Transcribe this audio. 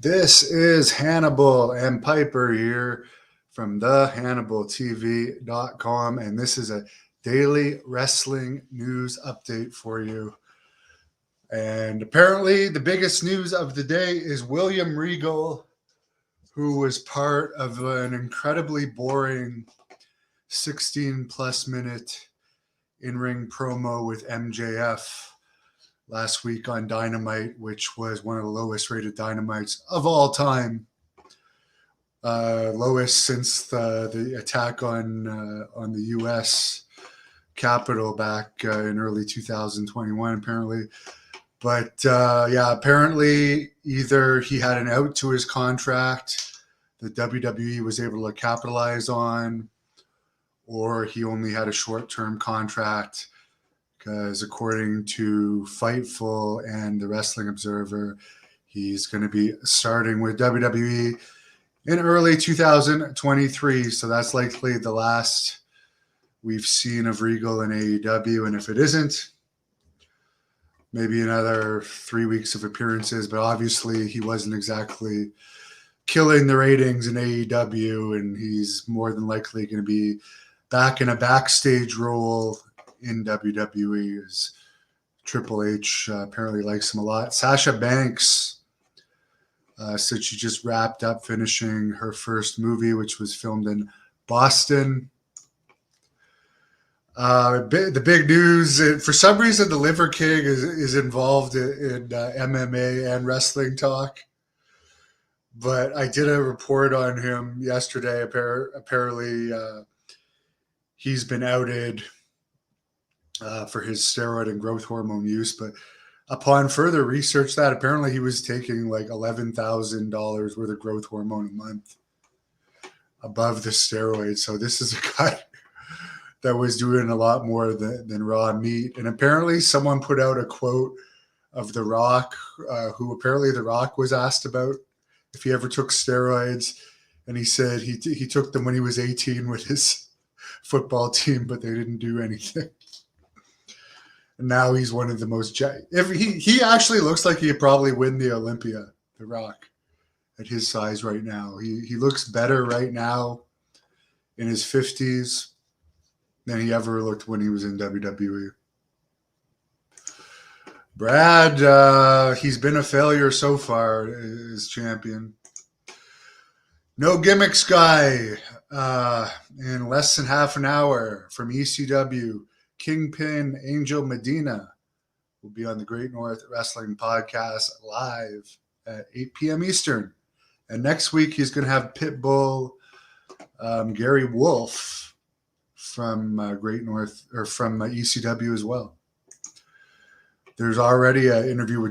This is Hannibal and Piper here from the HannibalTV.com, and this is a daily wrestling news update for you. And apparently, the biggest news of the day is William Regal, who was part of an incredibly boring 16 plus minute in ring promo with MJF last week on Dynamite, which was one of the lowest rated Dynamites of all time. Lowest since the attack on the U.S. Capitol back in early 2021, apparently. But apparently either he had an out to his contract that WWE was able to capitalize on, or he only had a short-term contract. Because according to Fightful and the Wrestling Observer, he's going to be starting with WWE in early 2023. So that's likely the last we've seen of Regal in AEW. And if it isn't, maybe another 3 weeks of appearances. But obviously, he wasn't exactly killing the ratings in AEW. And he's more than likely going to be back in a backstage role in WWE, as Triple H apparently likes him a lot. Sasha Banks said she just wrapped up finishing her first movie, which was filmed in Boston. The big news, for some reason, the Liver King is involved in MMA and wrestling talk. But I did a report on him yesterday. Apparently, he's been outed for his steroid and growth hormone use. But upon further research, that apparently he was taking like $11,000 worth of growth hormone a month above the steroids. So this is a guy that was doing a lot more than raw meat. And apparently someone put out a quote of The Rock, who apparently The Rock was asked about if he ever took steroids. And he said he took them when he was 18 with his football team, but they didn't do anything. And now he's one of the most. If he actually looks like he could probably win the Olympia, The Rock, at his size right now. He looks better right now in his 50s than he ever looked when he was in WWE. Brad, he's been a failure so far as champion. No gimmicks guy in less than half an hour from ECW. Kingpin Angel Medina will be on the Great North Wrestling Podcast live at 8 p.m. Eastern. And next week, he's going to have Pitbull Gary Wolf from Great North, or from ECW as well. There's already an interview with